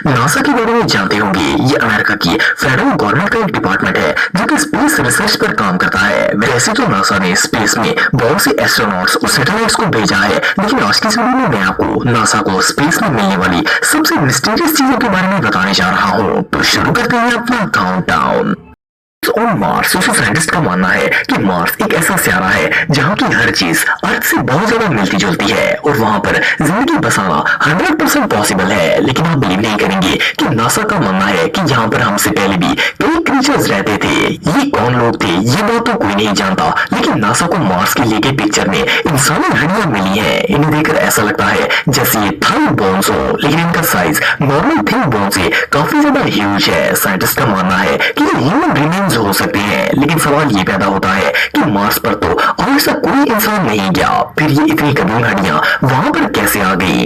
NASA के बारे में जानते होंगे। ये अमेरिका की फेडरल गवर्नमेंट का एक डिपार्टमेंट है जो कि स्पेस रिसर्च पर काम करता है। वैसे तो नासा ने स्पेस में बहुत से एस्ट्रोनॉट्स और सैटेलाइट्स को भेजा है, लेकिन आज की इस वीडियो में मैं आपको नासा को स्पेस में मिलने वाली सबसे मिस्टीरियस चीजों के बारे में बताने जा रहा हूँ। तो शुरू करते हैं अपना countdown. On Mars social scientist का मानना है कि मार्स एक ऐसा सियारा है जहाँ की हर चीज अर्थ से बहुत ज्यादा मिलती जुलती है और वहाँ पर जिंदगी बसाना 100% पॉसिबल है। लेकिन आप बिलीव नहीं करेंगे कि नासा का मानना है कि यहाँ पर हमसे पहले भी कई क्रीचर्स रहते थे। ये कौन लोग थे ये बात तो कोई नहीं जानता, लेकिन नासा को मार्स के लिए के पिक्चर में इंसानी हड्डियां मिली है। इन्हें देखकर ऐसा लगता है जैसे ये थाई बोन्स हो, लेकिन इनका साइज नॉर्मल थिन बोन से काफी ज्यादा ह्यूज है। साइंटिस्ट का मानना है कि ये ह्यूमन रिमेन्स हो सकते हैं, लेकिन सवाल ये पैदा होता है कि मार्स पर तो आज तक कोई इंसान नहीं गया, फिर ये इतनी कदीम हड्डियां वहां पर कैसे आ गई?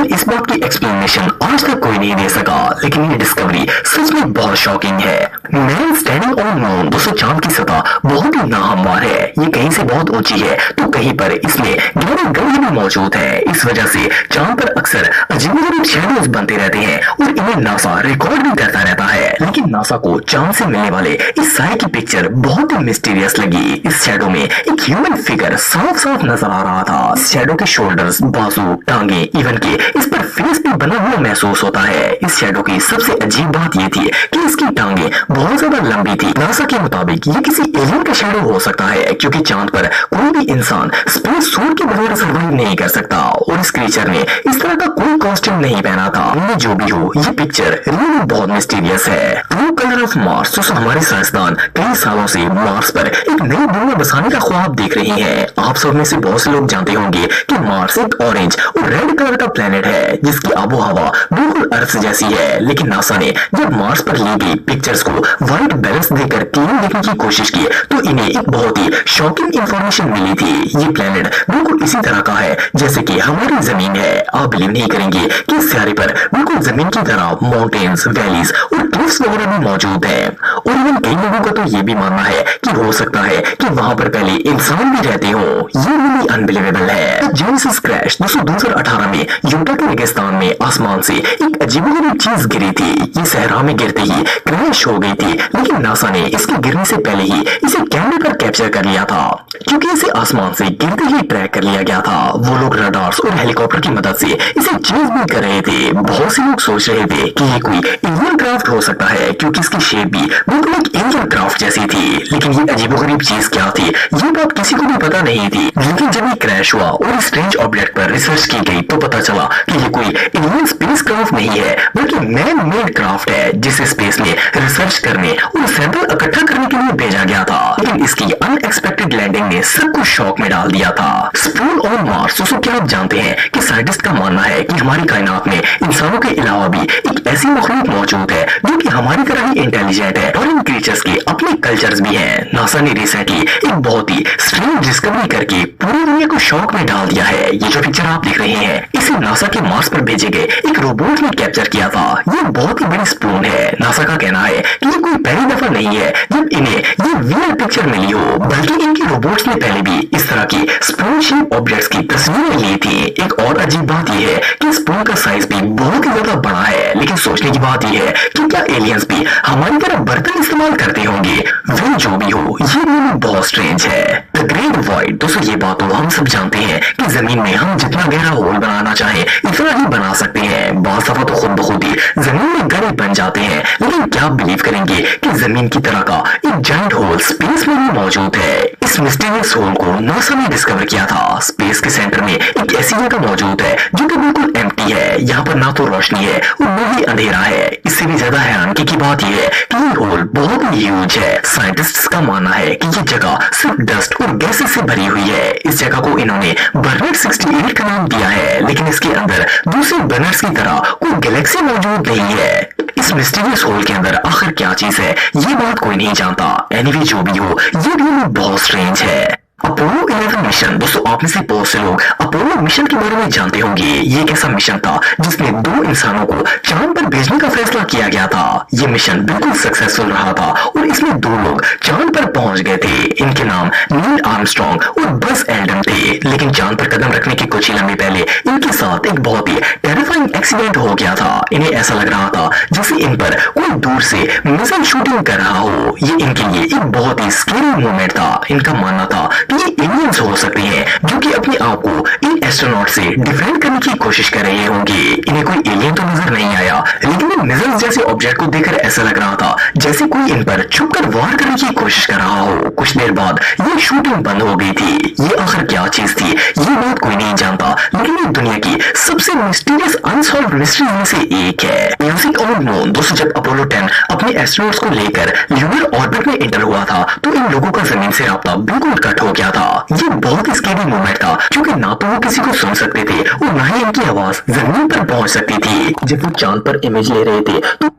इस बात की एक्सप्लेनेशन आज तक कोई नहीं दे सका, लेकिन ये डिस्कवरी सच में बहुत शॉकिंग है। मैन स्टैंडिंग ऑन मून दोस्तों चांद की सतह बहुत ही नाहमवार है। ये कहीं से बहुत ऊंची है तो कहीं पर इसमें गहरे गड्ढे भी मौजूद है। इस वजह से चांद पर अक्सर अजीब शैडोज बनते रहते हैं और इन्हें नासा रिकॉर्ड भी करता रहता है। लेकिन नासा को चांद से मिलने वाले इस सारे की पिक्चर बहुत ही मिस्टीरियस लगी। इस शैडो में एक ह्यूमन फिगर साफ साफ नजर आ रहा था। इस शैडो के शोल्डर्स, बाजू, टांगे, इवन के इस पर फेस भी बना हुआ महसूस होता है। इस शैडो की सबसे अजीब बात यह थी कि इसकी टांगे बहुत ज्यादा लंबी थी। नासा के मुताबिक ये किसी एलियन का शैडो हो सकता है, क्योंकि चांद पर कोई भी इंसान स्पेस सूट के बगैर सर्वाइव नहीं कर सकता और इस क्रीचर ने इस तरह का कोई कॉस्ट्यूम नहीं पहना था। जो भी हो ये पिक्चर रियली बहुत मिस्टीरियस है। ट्रू कलर ऑफ मार्स दोस्तों हमारे साइंसदान कई सालों से मार्स पर एक नई दुनिया बसाने का ख्वाब देख रहे हैं। आप सब में से बहुत से लोग जानते होंगे कि मार्स एक ऑरेंज और रेड कलर का प्लेनेट है जिसकी आबो हवा बिल्कुल अर्थ जैसी है। लेकिन नासा ने जब मार्स पर ली गई पिक्चर्स को व्हाइट बैलेंस देकर क्लीन देखने की कोशिश की तो इन्हें एक बहुत ही शॉकिंग इंफॉर्मेशन मिली थी। ये प्लेनेट बिल्कुल इसी तरह का है जैसे कि हमारी जमीन है। आप बिलीव नहीं करेंगे कि इस सियारे पर बिल्कुल जमीन की तरह माउंटेन्स, वैलीज और क्लिफ्स वगैरह भी मौजूद है। और इवन कई लोगों का तो ये भी मानना है कि हो सकता है कि वहां पर पहले इंसान भी रहते हो। ये really अनबिलीवेबल है। जेनेसिस क्रैश दोस्तों 2018 में यूटा के रेगिस्तान में आसमान से एक अजीबोगरीब चीज गिरी थी। ये सहरा में गिरते ही क्रैश हो गई थी, लेकिन नासा ने इसके गिरने से पहले ही इसे कैमरे पर कैप्चर कर लिया था, क्योंकि इसे आसमान से गिरते ही ट्रैक कर लिया गया था। वो लोग रडार्स और हेलीकॉप्टर की मदद से इसे चेज भी कर रहे थे। बहुत से लोग सोच रहे थे कि ये कोई एलियन क्राफ्ट हो सकता है, क्योंकि इसकी शेप भी बिल्कुल एक एलियन क्राफ्ट जैसी थी। लेकिन ये अजीबोगरीब चीज क्या थी ये बात किसी को भी पता नहीं थी। लेकिन जब ये क्रैश हुआ और स्ट्रेंज ऑब्जेक्ट पर रिसर्च की गई तो पता चला कि ये कोई एलियन स्पेस क्राफ्ट नहीं है, बल्कि मैन मेड क्राफ्ट है जिसे स्पेस में रिसर्च करने और सैंपल इकट्ठा करने के लिए भेजा गया था। लेकिन इसकी अनएक्सपेक्टेड लैंडिंग ने सबको शॉक में डाल दिया था। स्पून ऑन मार्स दोस्तों क्या आप जानते हैं कि साइंटिस्ट का मानना है कि हमारी कायनात में इंसानों के अलावा भी एक ऐसी मखलूक मौजूद है जो कि हमारी तरह ही इंटेलिजेंट है और इन क्रीचर्स के अपने कल्चर्स भी हैं। नासा ने रिसेंटली एक बहुत ही स्ट्रेंज डिस्कवरी करके पूरी दुनिया को शॉक में डाल दिया है। ये जो पिक्चर आप देख रहे हैं इसे नासा के मार्स पर भेजे गए एक रोबोट ने कैप्चर किया था। ये बहुत ही बड़ी स्पून है। नासा का कहना है कि ये कोई पहली दफा नहीं है जब इन्हें ये वियर पिक्चर मिली हो, बल्कि इनके रोबोट्स ने पहले भी इस तरह की स्पून शेप ऑब्जेक्ट्स की तस्वीरें ली थी। एक और अजीब बात यह है कि स्पून का साइज भी बहुत ही ज्यादा बड़ा है। लेकिन सोचने की बात यह है कि क्या एलियंस भी हमारी तरह बर्तन इस्तेमाल करते होंगे? वह जो भी हो ये भी बहुत स्ट्रेंज है। द ग्रेट वॉइड दोस्तों ये बात तो हम सब जानते हैं कि जमीन में हम जितना गहरा होल बनाना चाहे इतना ही बना सकते हैं। बात दफा तो खुद ब खुद ही जमीन में गहरे बन जाते हैं। लेकिन क्या आप बिलीव करेंगे कि जमीन की तरह का एक जायंट होल स्पेस में भी मौजूद है? इस मिस्टीरियस होल को नासा ने डिस्कवर किया था। स्पेस के सेंटर में एक ऐसी जगह मौजूद है जो कि बिल्कुल एम्प्टी है। यहाँ पर ना तो रोशनी है और न ही अंधेरा है। इससे भी ज्यादा हैरानगी की बात यह है कि ये होल बहुत ही ह्यूज है। साइंटिस्ट्स का मानना है कि ये जगह सिर्फ डस्ट और गैसेस से भरी हुई है। इस जगह को इन्होंने बर्नेट 68 का नाम दिया है, लेकिन इसके अंदर दूसरे बर्नेट्स की तरह कोई गैलेक्सी मौजूद नहीं है। इस मिस्टीरियस होल के अंदर आखिर क्या चीज है ये बात कोई नहीं जानता। एनीवे जो भी हो ये भी बहुत स्ट्रेंज है। अपोलो 11 मिशन दोस्तों आप में से बहुत से लोग अपोलो मिशन के बारे में जानते होंगे। ये एक ऐसा मिशन था जिसने 2 इंसानों को चांद पर भेजने का फैसला किया गया था। ये मिशन बिल्कुल सक्सेसफुल रहा था और इसमें 2 लोग चांद पर पहुंच गए थे। इनके नाम नील आर्मस्ट्रॉन्ग और बस एल्ड्रिन थे। लेकिन चांद पर कदम रखने के कुछ ही लम्हे पहले इनके साथ एक बहुत ही टेरिफाइंग एक्सीडेंट हो गया था। इन्हें ऐसा लग रहा था जैसे इन पर कोई दूर से मिसाइल शूटिंग कर रहा हो। ये इनके लिए एक बहुत ही स्कैरी मोमेंट था। इनका मानना था कि ये एलियंस हो सकते हैं जो कि अपने आप को इन एस्ट्रोनॉट से डिफेंड करने की कोशिश कर रहे होंगे। इन्हें कोई एलियन तो नजर नहीं आया, लेकिन इन मिसाइल्स जैसे ऑब्जेक्ट को देखकर ऐसा लग रहा था जैसे कोई इन पर छुपकर वार करने की कोशिश कर रहा हो। कुछ देर बाद ये शूटिंग बंद हो गई थी। ये आखिर क्या चीज थी ये बात कोई नहीं जानता, लेकिन ये दुनिया की सबसे मिस्टीरियस अनसॉल्व्ड मिस्ट्रीज में से एक है। म्यूजिक और मून दोस्तों, जब अपोलो 10 अपने एस्ट्रोनॉट्स को लेकर ल्यूनर ऑर्बिट में एंटर हुआ था तो इन लोगों का जमीन से राब्ता बिल्कुल कट हो गया था। ये बहुत ही स्कैरी मोमेंट था क्योंकि ना तो वो किसी को सुन सकते थे और ना ही इनकी आवाज जमीन पर पहुंच सकती थी। जब वो चांद पर इमेज ले रहे थे तो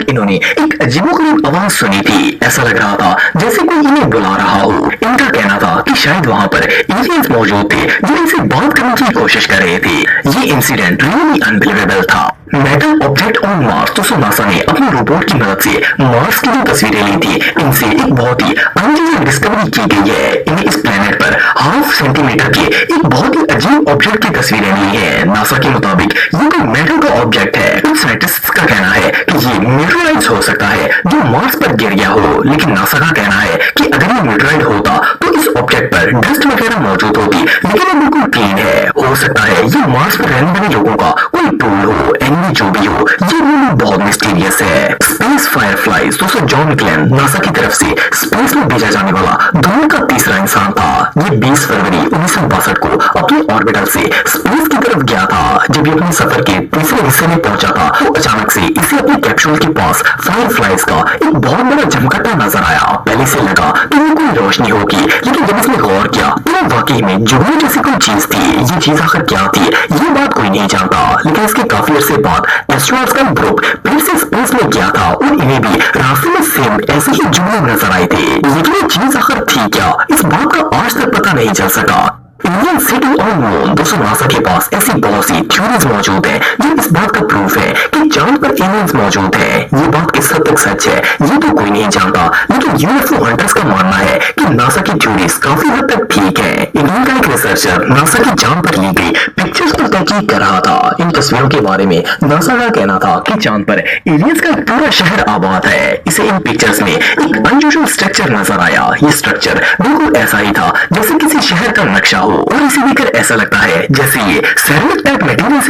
इन्होंने एक अजीबोगरीब आवाज सुनी थी। ऐसा लग रहा था जैसे कोई इन्हें बुला रहा हो। इनका कहना था कि शायद वहां पर एलियंस मौजूद थे जो इनसे बात करने की कोशिश कर रहे थे। ये इंसिडेंट रियली अनबिलीवेबल था। मेटल ऑब्जेक्ट ऑन मार्स दोस्तों, नासा ने अपने रोबोट की मदद से मार्स की जो तस्वीरें ली थी इनसे एक बहुत ही अनयूजुअल डिस्कवरी की गई है। इन्हें इस प्लेनेट पर हाफ सेंटीमीटर के एक बहुत ही अजीब ऑब्जेक्ट की तस्वीरें ली है। नासा के मुताबिक ये कोई मेटल का ऑब्जेक्ट है। कुछ साइंटिस्ट्स का कहना है कि ये मीटरोइड हो सकता है जो मार्स पर गिर गया हो, लेकिन नासा का कहना है कि अगर ये मीटरोइड होता तो इस ऑब्जेक्ट पर डस्ट वगैरह मौजूद होती, लेकिन ये बिल्कुल क्लीन है। हो सकता है ये मार्स पर रहने वाले लोगों का कोई टूल हो। एनिमे जो भी हो, ये रियली बहुत मिस्टीरियस है। स्पेस फायरफ्लाइज दोस्तों, जॉन ग्लेन नासा की तरफ से स्पेस में भेजा जाने वाला दुनिया का तीसरा इंसान था। ये 20 फरवरी 1962 को अपने ऑर्बिटल से स्पेस की तरफ गया था। जब ये अपने सफर के तीसरे हिस्से में पहुंचा था तो अचानक से इसे अपने कैप्सूल के पास फायरफ्लाइज का एक बहुत बड़ा जमघटा नजर आया। पहले से लगा कि ये कोई रोशनी होगी, लेकिन जब इसने गौर किया तो वाकई में जुगनू जैसी कोई चीज थी। ये चीज आखिर क्या थी ये बात कोई नहीं जानता, लेकिन इसके काफी अरसे बाद एस्ट्रोनॉट्स का ग्रुप फिर से स्पेस में गया था और इन्हें भी रास्ते में सेम ऐसे ही जुगनू नजर आए थे। लेकिन ये चीज आखिर थी क्या, इस बात का आज तक पता नहीं चल सका। इंडियन सिटी ऑन मून दोस्तों, नासा के पास ऐसी बहुत सी थ्योरीज मौजूद है जो इस बात का प्रूफ है कि चांद पर एलियंस मौजूद है। ये बात किस हद तक सच है ये तो कोई नहीं जानता, लेकिन यूएफओ हंटर्स का मानना है कि नासा की थ्योरीज काफी हद तक ठीक है। इंडियन का एक रिसर्चर नासा की चांद पर ली गई पिक्चर्स पर तहकीक कर रहा था। इन तस्वीरों के बारे में नासा का कहना था कि चांद पर एलियंस का पूरा शहर आबाद है। इसे इन पिक्चर्स में एक अनयूजुअल स्ट्रक्चर नजर आया। ये स्ट्रक्चर बिल्कुल ऐसा ही था जैसे किसी शहर का नक्शा हो और इसे देखकर ऐसा लगता है जैसे ये सेरेमिक टाइप मटेरियल